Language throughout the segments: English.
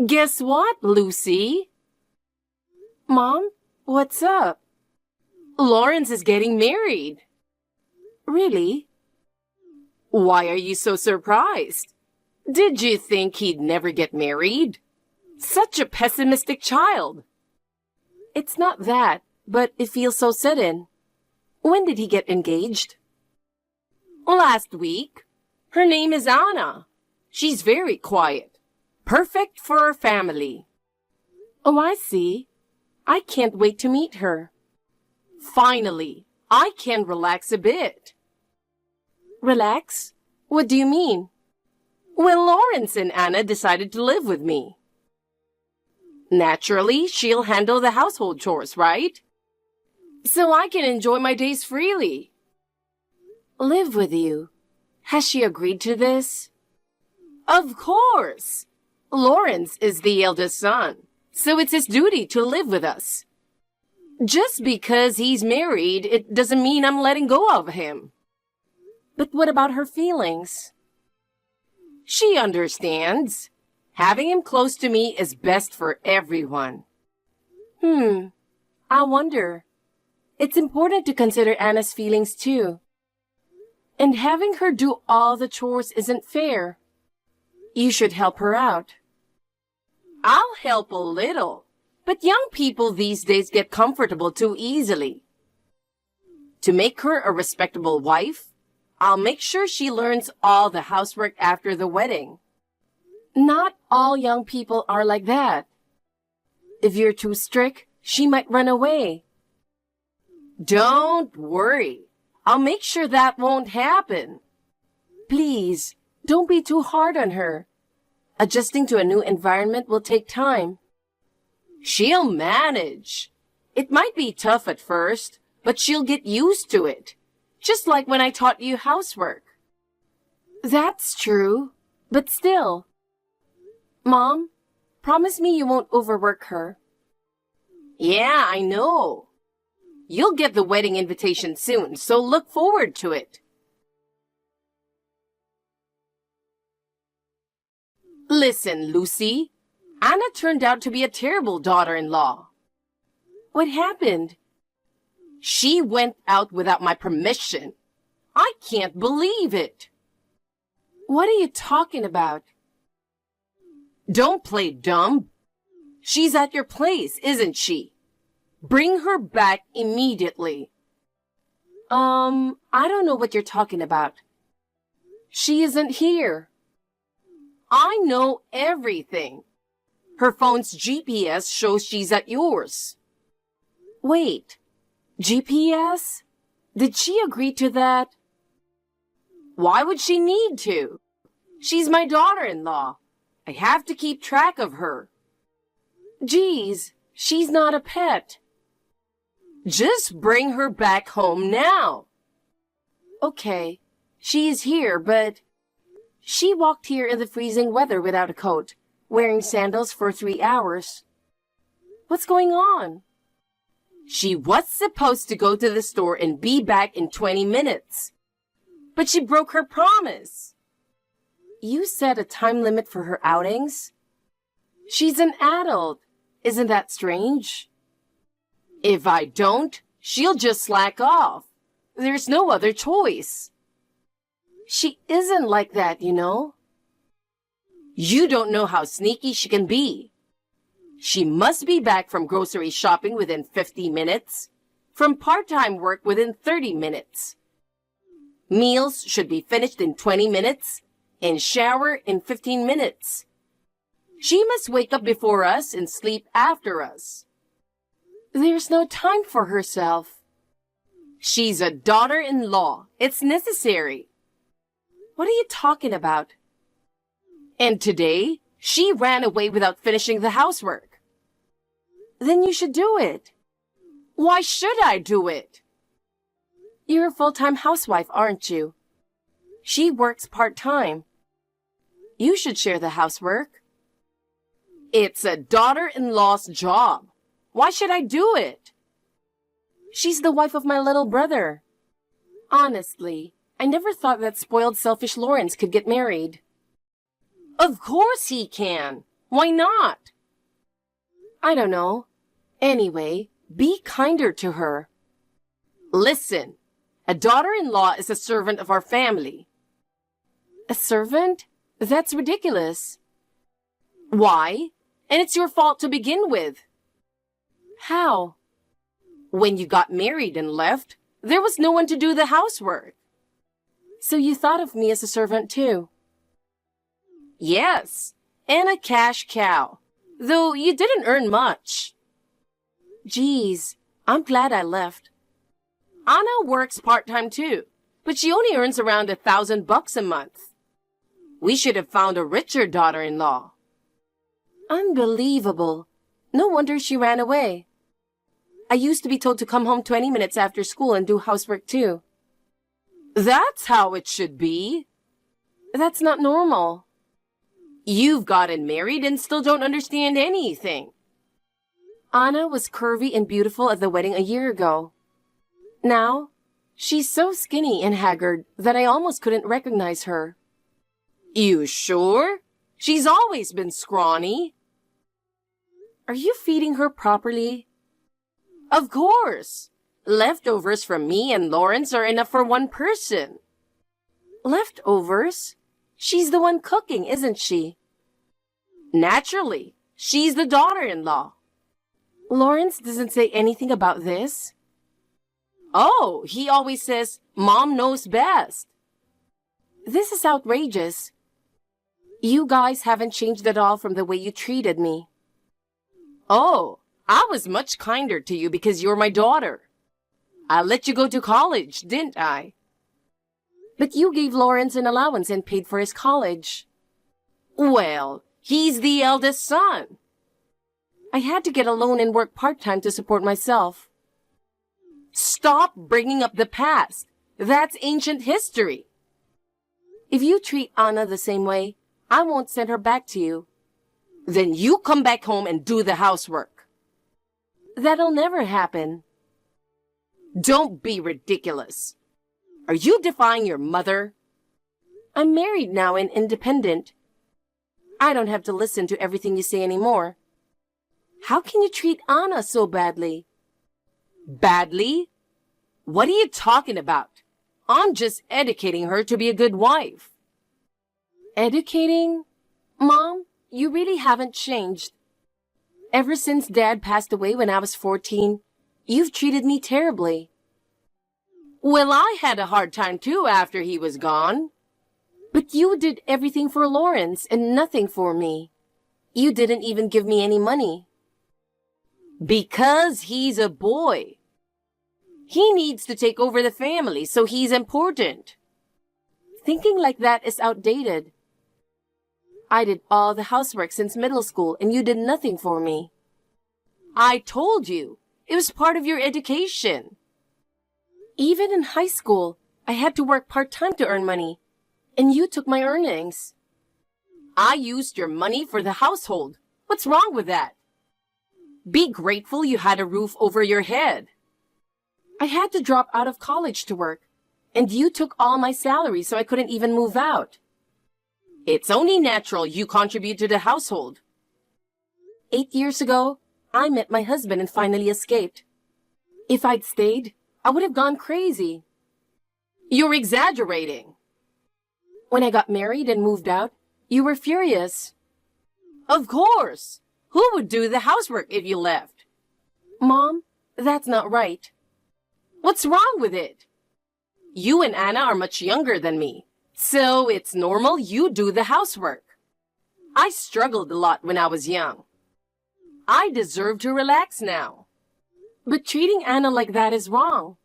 Guess what, Lucy? Mom, what's up? Lawrence is getting married. Really? Why are you so surprised? Did you think he'd never get married? Such a pessimistic child. It's not that, but it feels so sudden. When did he get engaged? Last week. Her name is Anna. She's very quiet. Perfect for our family. Oh, I see. I can't wait to meet her. Finally, I can relax a bit. Relax? What do you mean? Well, Lawrence and Anna decided to live with me. Naturally, she'll handle the household chores, right? So I can enjoy my days freely. Live with you? Has she agreed to this? Of course. Lawrence is the eldest son, so it's his duty to live with us. Just because he's married, it doesn't mean I'm letting go of him. But what about her feelings? She understands. Having him close to me is best for everyone. I wonder. It's important to consider Anna's feelings too. And having her do all the chores isn't fair. You should help her out. I'll help a little, but young people these days get comfortable too easily. To make her a respectable wife, I'll make sure she learns all the housework after the wedding. Not all young people are like that. If you're too strict, she might run away. Don't worry. I'll make sure that won't happen. Please, don't be too hard on her. Adjusting to a new environment will take time. She'll manage. It might be tough at first, but she'll get used to it. Just like when I taught you housework. That's true, but still. Mom, promise me you won't overwork her. Yeah, I know. You'll get the wedding invitation soon, so look forward to it. Listen, Lucy. Anna turned out to be a terrible daughter-in-law. What happened? She went out without my permission. I can't believe it. What are you talking about? Don't play dumb. She's at your place, isn't she? Bring her back immediately. I don't know what you're talking about. She isn't here. I know everything. Her phone's GPS shows she's at yours. Wait, GPS? Did she agree to that? Why would she need to? She's my daughter-in-law. I have to keep track of her. Geez, she's not a pet. Just bring her back home now. Okay, she is here, but she walked here in the freezing weather without a coat, wearing sandals for 3 hours. What's going on? She was supposed to go to the store and be back in 20 minutes. But she broke her promise. You set a time limit for her outings? She's an adult. Isn't that strange? If I don't, she'll just slack off. There's no other choice. She isn't like that, you know. You don't know how sneaky she can be. She must be back from grocery shopping within 50 minutes, from part-time work within 30 minutes. Meals should be finished in 20 minutes, and shower in 15 minutes. She must wake up before us and sleep after us. There's no time for herself. She's a daughter-in-law. It's necessary. What are you talking about? And today, she ran away without finishing the housework. Then you should do it. Why should I do it? You're a full-time housewife, aren't you? She works part-time. You should share the housework. It's a daughter-in-law's job. Why should I do it? She's the wife of my little brother. Honestly, I never thought that spoiled, selfish Lawrence could get married. Of course he can. Why not? I don't know. Anyway, be kinder to her. Listen, a daughter-in-law is a servant of our family. A servant? That's ridiculous. Why? And it's your fault to begin with. How? When you got married and left, there was no one to do the housework. So you thought of me as a servant too? Yes, and a cash cow, though you didn't earn much. Geez, I'm glad I left. Anna works part-time too, but she only earns around $1,000 a month. We should have found a richer daughter-in-law. Unbelievable. No wonder she ran away. I used to be told to come home 20 minutes after school and do housework too. That's how it should be. That's not normal. You've gotten married and still don't understand anything. Anna was curvy and beautiful at the wedding a year ago. Now, she's so skinny and haggard that I almost couldn't recognize her. You sure? She's always been scrawny. Are you feeding her properly? Of course. Leftovers from me and Lawrence are enough for one person. Leftovers? She's the one cooking, isn't she? Naturally. She's the daughter-in-law. Lawrence doesn't say anything about this? Oh, he always says, Mom knows best. This is outrageous. You guys haven't changed at all from the way you treated me. Oh, I was much kinder to you because you're my daughter. I let you go to college, didn't I? But you gave Lawrence an allowance and paid for his college. Well, he's the eldest son. I had to get a loan and work part-time to support myself. Stop bringing up the past. That's ancient history. If you treat Anna the same way, I won't send her back to you. Then you come back home and do the housework. That'll never happen. Don't be ridiculous. Are you defying your mother? I'm married now and independent. I don't have to listen to everything you say anymore. How can you treat Anna so badly? Badly? What are you talking about? I'm just educating her to be a good wife. Educating? Mom, you really haven't changed. Ever since Dad passed away when I was 14, you've treated me terribly. Well, I had a hard time too after he was gone. But you did everything for Lawrence and nothing for me. You didn't even give me any money. Because he's a boy. He needs to take over the family, so he's important. Thinking like that is outdated. I did all the housework since middle school, and you did nothing for me. I told you, it was part of your education. Even in high school, I had to work part-time to earn money, and you took my earnings. I used your money for the household. What's wrong with that? Be grateful you had a roof over your head. I had to drop out of college to work, and you took all my salary so I couldn't even move out. It's only natural you contribute to the household. 8 years ago, I met my husband and finally escaped. If I'd stayed, I would have gone crazy. You're exaggerating. When I got married and moved out, you were furious. Of course. Who would do the housework if you left? Mom, that's not right. What's wrong with it? You and Anna are much younger than me, so it's normal you do the housework. I struggled a lot when I was young. I deserve to relax now. But treating Anna like that is wrong.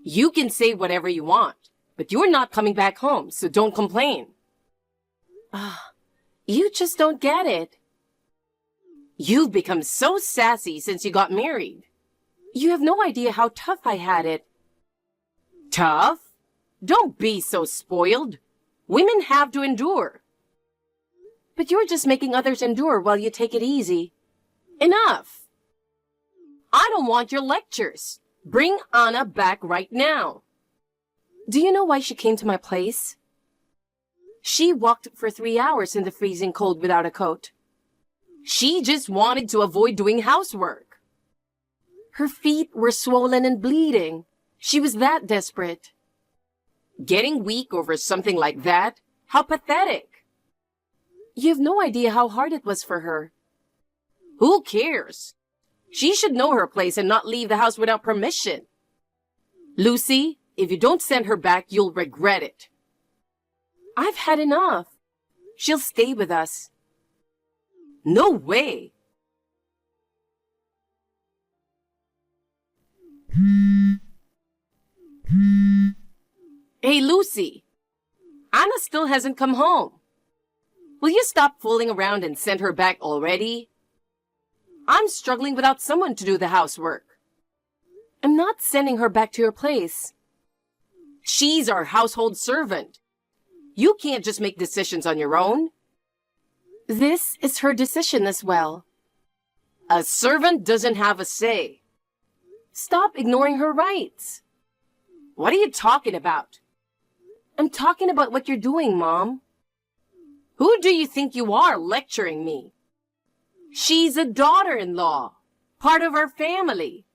You can say whatever you want, but you're not coming back home, so don't complain. You just don't get it. You've become so sassy since you got married. You have no idea how tough I had it. Tough? Don't be so spoiled. Women have to endure. But you're just making others endure while you take it easy. Enough. I don't want your lectures. Bring Anna back right now. Do you know why she came to my place? She walked for 3 hours in the freezing cold without a coat. She just wanted to avoid doing housework. Her feet were swollen and bleeding. She was that desperate. Getting weak over something like that? How pathetic. You have no idea how hard it was for her. Who cares? She should know her place and not leave the house without permission. Lucy, if you don't send her back, you'll regret it. I've had enough. She'll stay with us. No way. Hey, Lucy. Anna still hasn't come home. Will you stop fooling around and send her back already? I'm struggling without someone to do the housework. I'm not sending her back to your place. She's our household servant. You can't just make decisions on your own. This is her decision as well. A servant doesn't have a say. Stop ignoring her rights. What are you talking about? I'm talking about what you're doing, Mom. Who do you think you are lecturing me? She's a daughter-in-law, part of our family.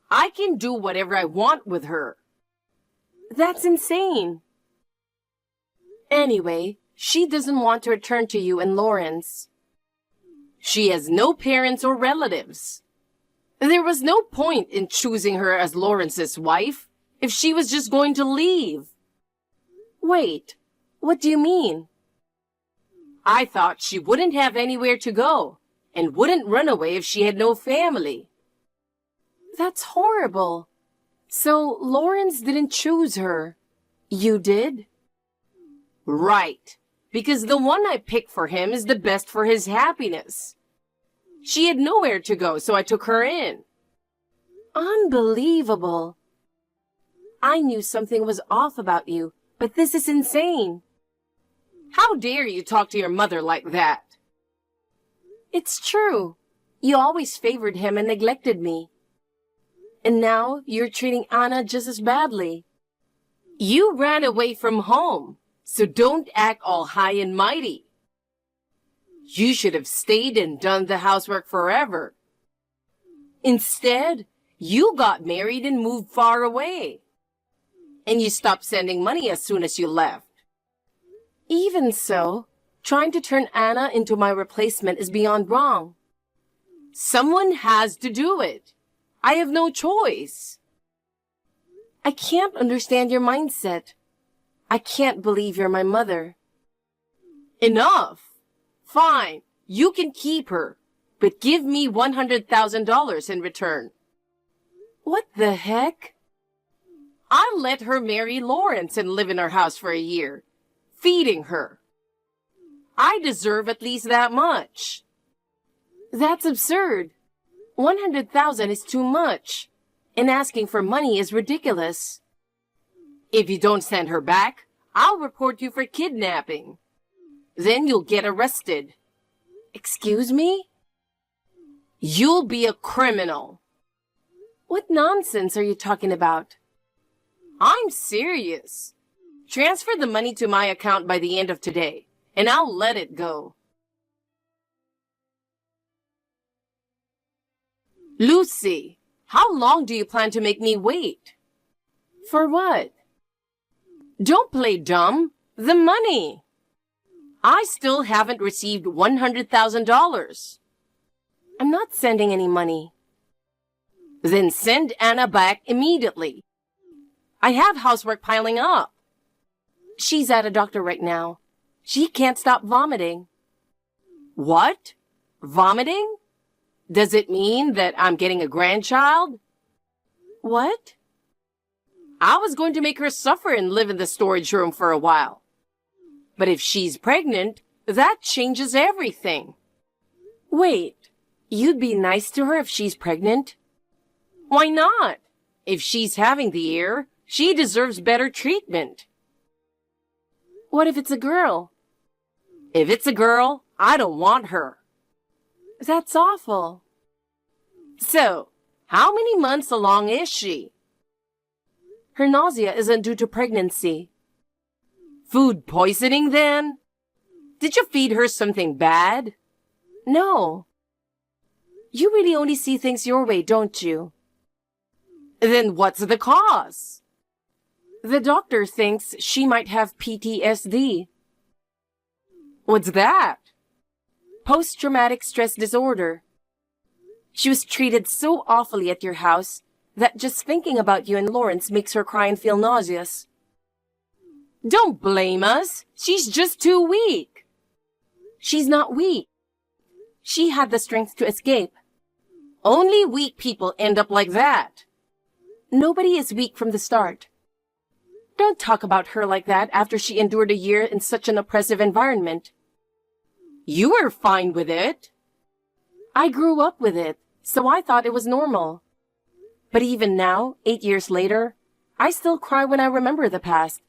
I can do whatever I want with her. That's insane. Anyway, she doesn't want to return to you and Lawrence. She has no parents or relatives. There was no point in choosing her as Lawrence's wife if she was just going to leave. Wait, what do you mean? I thought she wouldn't have anywhere to go and wouldn't run away if she had no family. That's horrible. So Lawrence didn't choose her. You did? Right, because the one I picked for him is the best for his happiness. She had nowhere to go, so I took her in. Unbelievable. I knew something was off about you, but this is insane. How dare you talk to your mother like that? It's true. You always favored him and neglected me. And now you're treating Anna just as badly. You ran away from home, so don't act all high and mighty. You should have stayed and done the housework forever. Instead, you got married and moved far away. And you stopped sending money as soon as you left. Even so, trying to turn Anna into my replacement is beyond wrong. Someone has to do it. I have no choice. I can't understand your mindset. I can't believe you're my mother. Enough. Fine, you can keep her, but give me $100,000 in return. What the heck? I'll let her marry Lawrence and live in our house for a year, feeding her. I deserve at least that much. That's absurd. $100,000 is too much, and asking for money is ridiculous. If you don't send her back, I'll report you for kidnapping. Then you'll get arrested. Excuse me? You'll be a criminal. What nonsense are you talking about? I'm serious. Transfer the money to my account by the end of today, and I'll let it go. Lucy, how long do you plan to make me wait? For what? Don't play dumb. The money. I still haven't received $100,000. I'm not sending any money. Then send Anna back immediately. I have housework piling up. She's at a doctor right now. She can't stop vomiting. What? Vomiting? Does it mean that I'm getting a grandchild? What? I was going to make her suffer and live in the storage room for a while. But if she's pregnant, that changes everything. Wait, you'd be nice to her if she's pregnant? Why not? If she's having the heir, she deserves better treatment. What if it's a girl? If it's a girl, I don't want her. That's awful. So, how many months along is she? Her nausea isn't due to pregnancy. Food poisoning then? Did you feed her something bad? No, You really only see things your way, don't you? Then what's the cause? The doctor thinks she might have PTSD. What's that? Post-traumatic stress disorder. She was treated so awfully at your house that just thinking about you and Lawrence makes her cry and feel nauseous. Don't blame us. She's just too weak. She's not weak. She had the strength to escape. Only weak people end up like that. Nobody is weak from the start. Don't talk about her like that after she endured a year in such an oppressive environment. You were fine with it. I grew up with it, so I thought it was normal. But even now, 8 years later, I still cry when I remember the past.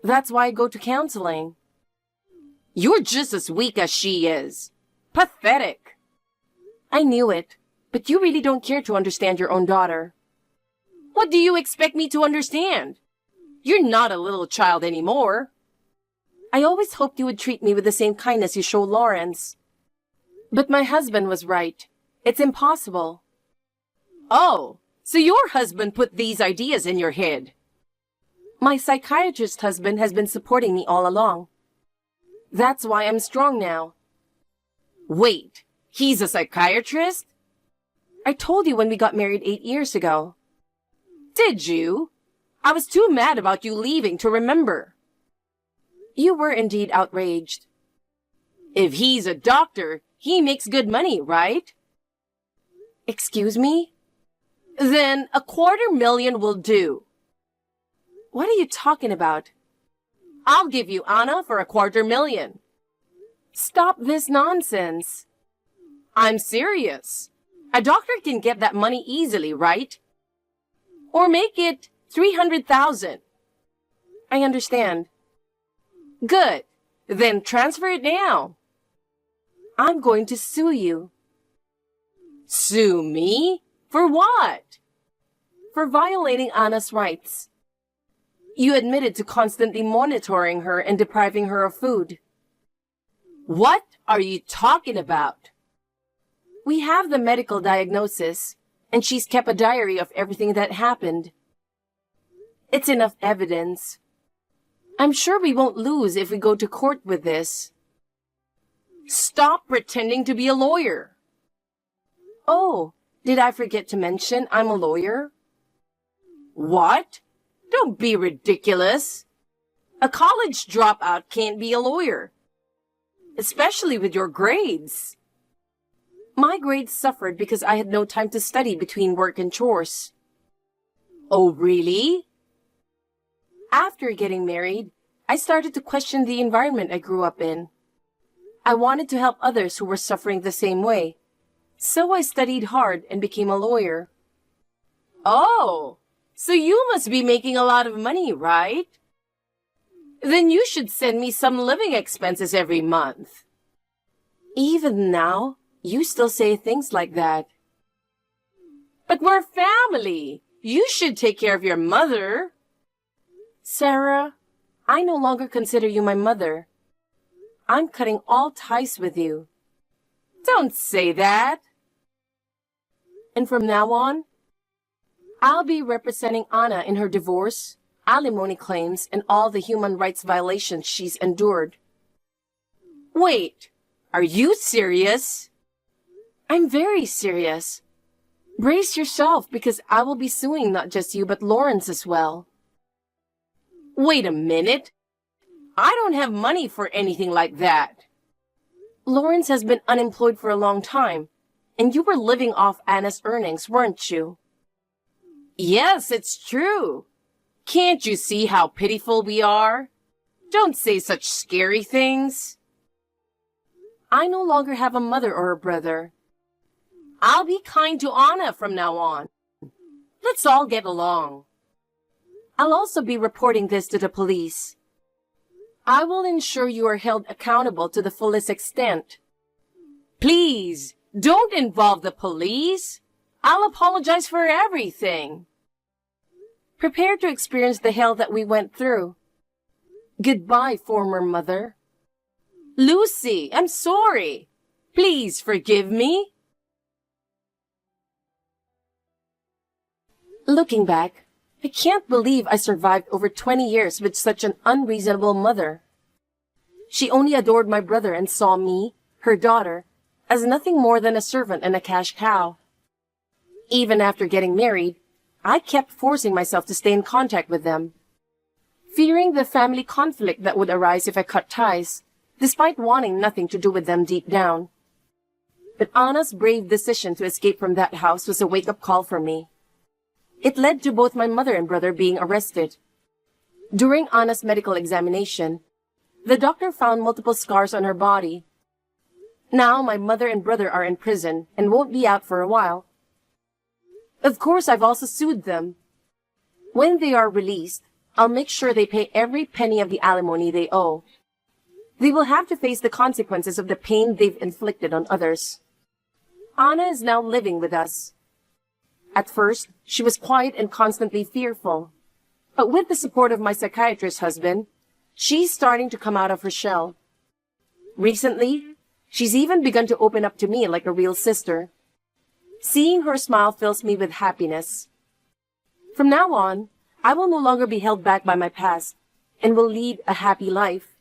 That's why I go to counseling. You're just as weak as she is. Pathetic. I knew it, but you really don't care to understand your own daughter. What do you expect me to understand? You're not a little child anymore. I always hoped you would treat me with the same kindness you show Lawrence. But my husband was right. It's impossible. Oh, so your husband put these ideas in your head. My psychiatrist husband has been supporting me all along. That's why I'm strong now. Wait, he's a psychiatrist? I told you when we got married 8 years ago. Did you? I was too mad about you leaving to remember. You were indeed outraged. If he's a doctor, he makes good money, right? Excuse me? Then $250,000 will do. What are you talking about? I'll give you Anna for $250,000. Stop this nonsense. I'm serious. A doctor can get that money easily, right? Or make it $300,000. I understand. Good. Then transfer it now. I'm going to sue you. Sue me? For what? For violating Anna's rights. You admitted to constantly monitoring her and depriving her of food. What are you talking about? We have the medical diagnosis, and she's kept a diary of everything that happened. It's enough evidence. I'm sure we won't lose if we go to court with this. Stop pretending to be a lawyer. Oh, did I forget to mention I'm a lawyer? What? Don't be ridiculous. A college dropout can't be a lawyer, especially with your grades. My grades suffered because I had no time to study between work and chores. Oh, really? After getting married, I started to question the environment I grew up in. I wanted to help others who were suffering the same way, so I studied hard and became a lawyer. Oh, so you must be making a lot of money, right? Then you should send me some living expenses every month. Even now, you still say things like that. But we're family. You should take care of your mother. Sarah, I no longer consider you my mother. I'm cutting all ties with you. Don't say that. And from now on, I'll be representing Anna in her divorce, alimony claims, and all the human rights violations she's endured. Wait, are you serious? I'm very serious. Brace yourself because I will be suing not just you but Lawrence as well. Wait a minute. I don't have money for anything like that. Lawrence has been unemployed for a long time, and you were living off Anna's earnings, weren't you? Yes, it's true. Can't you see how pitiful we are? Don't say such scary things. I no longer have a mother or a brother. I'll be kind to Anna from now on. Let's all get along. I'll also be reporting this to the police. I will ensure you are held accountable to the fullest extent. Please, don't involve the police. I'll apologize for everything. Prepare to experience the hell that we went through. Goodbye, former mother. Lucy, I'm sorry. Please forgive me. Looking back, I can't believe I survived over 20 years with such an unreasonable mother. She only adored my brother and saw me, her daughter, as nothing more than a servant and a cash cow. Even after getting married, I kept forcing myself to stay in contact with them, fearing the family conflict that would arise if I cut ties, despite wanting nothing to do with them deep down. But Anna's brave decision to escape from that house was a wake-up call for me. It led to both my mother and brother being arrested. During Anna's medical examination, the doctor found multiple scars on her body. Now my mother and brother are in prison and won't be out for a while. Of course, I've also sued them. When they are released, I'll make sure they pay every penny of the alimony they owe. They will have to face the consequences of the pain they've inflicted on others. Anna is now living with us. At first, she was quiet and constantly fearful. But with the support of my psychiatrist husband, she's starting to come out of her shell. Recently, she's even begun to open up to me like a real sister. Seeing her smile fills me with happiness. From now on, I will no longer be held back by my past and will lead a happy life.